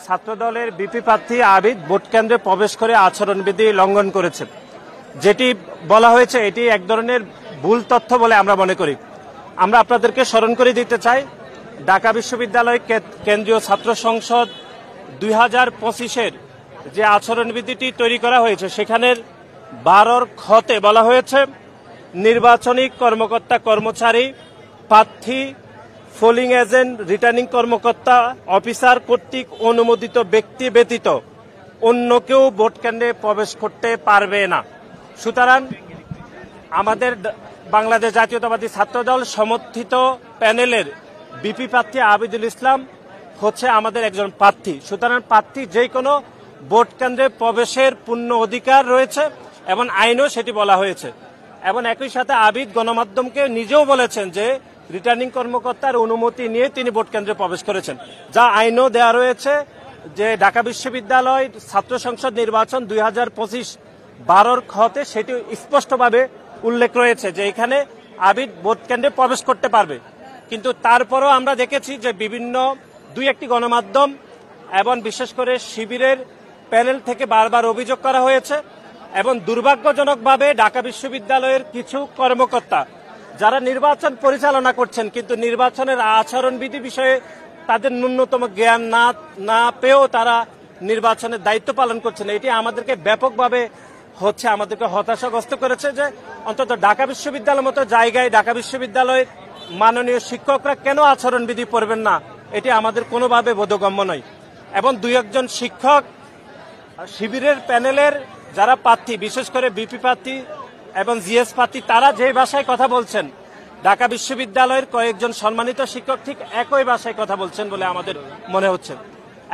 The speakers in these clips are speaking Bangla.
ছাত্রদলের বিপি প্রার্থী আবিদ ভোট কেন্দ্রে প্রবেশ করে আচরণবিধি লঙ্ঘন করেছেন, যেটি বলা হয়েছে এটি এক ধরনের ভুল তথ্য বলে আমরা মনে করি। আমরা আপনাদেরকে স্মরণ করে দিতে চাই, ঢাকা বিশ্ববিদ্যালয় কেন্দ্রীয় ছাত্র সংসদ 2025-এর যে আচরণবিধিটি তৈরি করা হয়েছে সেখানের 12 খতে বলা হয়েছে নির্বাচনী কর্মকর্তা কর্মচারী, প্রার্থী, পোলিং এজেন্ট, রিটার্নিং কর্মকর্তা, অফিসার কর্তৃক অনুমোদিত ব্যক্তি ব্যতীত অন্য কেউ ভোট কেন্দ্রে প্রবেশ করতে পারবে না। সুতরাং আমাদের বাংলাদেশ জাতীয়তাবাদী ছাত্রদল সমর্থিত প্যানেলের বিপি প্রার্থী আবিদুল ইসলাম হচ্ছে আমাদের একজন প্রার্থী। সুতরাং প্রার্থী যে কোনো ভোট কেন্দ্রে প্রবেশের পূর্ণ অধিকার রয়েছে এবং আইনও সেটি বলা হয়েছে। এবং একই সাথে আবিদ গণমাধ্যমকে নিজেও বলেছেন যে রিটার্নিং কর্মকর্তার অনুমতি নিয়ে তিনি ভোট কেন্দ্রে প্রবেশ করেছেন, যা আইনও দেওয়া রয়েছে যে ঢাকা বিশ্ববিদ্যালয় ছাত্র সংসদ নির্বাচন 2025 12 খতে সেটি স্পষ্টভাবে উল্লেখ রয়েছে যে এখানে আবিদ ভোট কেন্দ্রে প্রবেশ করতে পারবে। কিন্তু তারপরও আমরা দেখেছি যে বিভিন্ন 2-1টি গণমাধ্যম এবং বিশেষ করে শিবিরের প্যানেল থেকে বারবার অভিযোগ করা হয়েছে এবং দুর্ভাগ্যজনকভাবে ঢাকা বিশ্ববিদ্যালয়ের কিছু কর্মকর্তা যারা নির্বাচন পরিচালনা করছেন কিন্তু নির্বাচনের আচরণবিধি বিষয়ে তাদের ন্যূনতম জ্ঞান না পেয়েও তারা নির্বাচনের দায়িত্ব পালন করছেন। এটি আমাদেরকে ব্যাপকভাবে আমাদেরকে হতাশাগ্রস্ত করেছে যে অন্তত ঢাকা বিশ্ববিদ্যালয়ের মতো জায়গায় ঢাকা বিশ্ববিদ্যালয়ের মাননীয় শিক্ষকরা কেন আচরণবিধি পড়বেন না, এটি আমাদের কোনোভাবে বোধগম্য নয়। এবং 2-1জন শিক্ষক শিবিরের প্যানেলের যারা প্রার্থী, বিশেষ করে বিপি প্রার্থী এবং জিএস প্রার্থী, তারা যে ভাষায় কথা বলছেন ঢাকা বিশ্ববিদ্যালয়ের কয়েকজন সম্মানিত শিক্ষক ঠিক একই ভাষায় কথা বলছেন বলে আমাদের মনে হচ্ছে।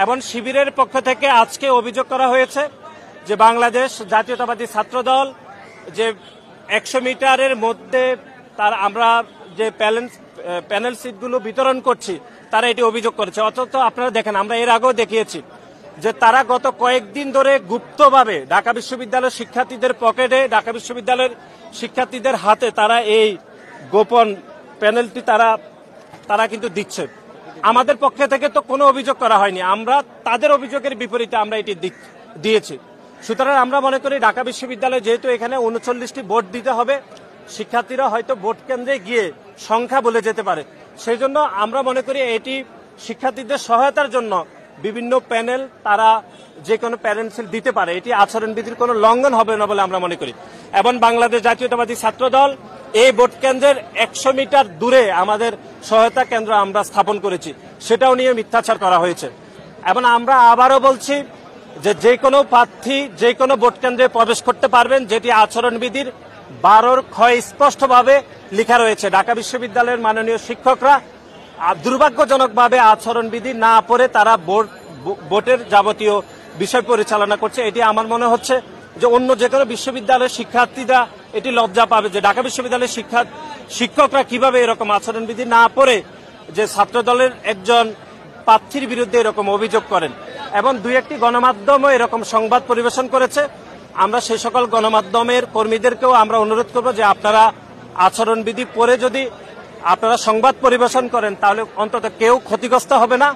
এবং শিবিরের পক্ষ থেকে আজকে অভিযোগ করা হয়েছে যে বাংলাদেশ জাতীয়তাবাদী ছাত্রদল যে 100 মিটারের মধ্যে আমরা যে প্যানেল সিটগুলো বিতরণ করছি তারা এটি অভিযোগ করেছে। অথচ আপনারা দেখেন, আমরা এর আগেও দেখিয়েছি যে তারা গত কয়েকদিন ধরে গুপ্তভাবে ঢাকা বিশ্ববিদ্যালয়ের শিক্ষার্থীদের পকেটে, ঢাকা বিশ্ববিদ্যালয়ের শিক্ষার্থীদের হাতে তারা এই গোপন প্যানেলটি তারা কিন্তু দিচ্ছে। আমাদের পক্ষে থেকে তো কোনো অভিযোগ করা হয়নি, আমরা তাদের অভিযোগের বিপরীতে আমরা এটি দিয়েছি। সুতরাং আমরা মনে করি ঢাকা বিশ্ববিদ্যালয় যেহেতু এখানে 39টি ভোট দিতে হবে, শিক্ষার্থীরা হয়তো ভোট কেন্দ্রে গিয়ে সংখ্যা বলে যেতে পারে, সেই জন্য আমরা মনে করি এটি শিক্ষার্থীদের সহায়তার জন্য বিভিন্ন প্যানেল তারা যে কোনো প্যারেন্টস দিতে পারে, এটি আচরণবিধির কোনো লঙ্ঘন হবে না বলে আমরা মনে করি। এবং বাংলাদেশ জাতীয়তাবাদী ছাত্রদল এই ভোট কেন্দ্রের 100 মিটার দূরে আমাদের সহায়তা কেন্দ্র আমরা স্থাপন করেছি, সেটাও নিয়ে মিথ্যাচার করা হয়েছে। এবং আমরা আবারও বলছি যে কোনো প্রার্থী যে কোনো ভোট কেন্দ্রে প্রবেশ করতে পারবেন, যেটি আচরণবিধির 12 খ স্পষ্টভাবে লেখা রয়েছে। ঢাকা বিশ্ববিদ্যালয়ের মাননীয় শিক্ষকরা দুর্ভাগ্যজনকভাবে আচরণবিধি না পড়ে তারা ভোটের যাবতীয় বিষয় পরিচালনা করছে। এটি আমার মনে হচ্ছে যে অন্য যে কোনো বিশ্ববিদ্যালয়ের শিক্ষার্থীরা এটি লজ্জা পাবে যে ঢাকা বিশ্ববিদ্যালয়ের শিক্ষকরা কিভাবে এরকম আচরণবিধি না পড়ে যে ছাত্রদলের একজন প্রার্থীর বিরুদ্ধে এরকম অভিযোগ করেন। এবং 2-1টি গণমাধ্যমও এরকম সংবাদ পরিবেশন করেছে। আমরা সেই সকল গণমাধ্যমের কর্মীদেরকেও আমরা অনুরোধ করব যে আপনারা আচরণবিধি পড়ে যদি আপনারা সংবাদ পরিবেশন করেন তাহলে অন্তত কেউ ক্ষতিগ্রস্ত হবে না।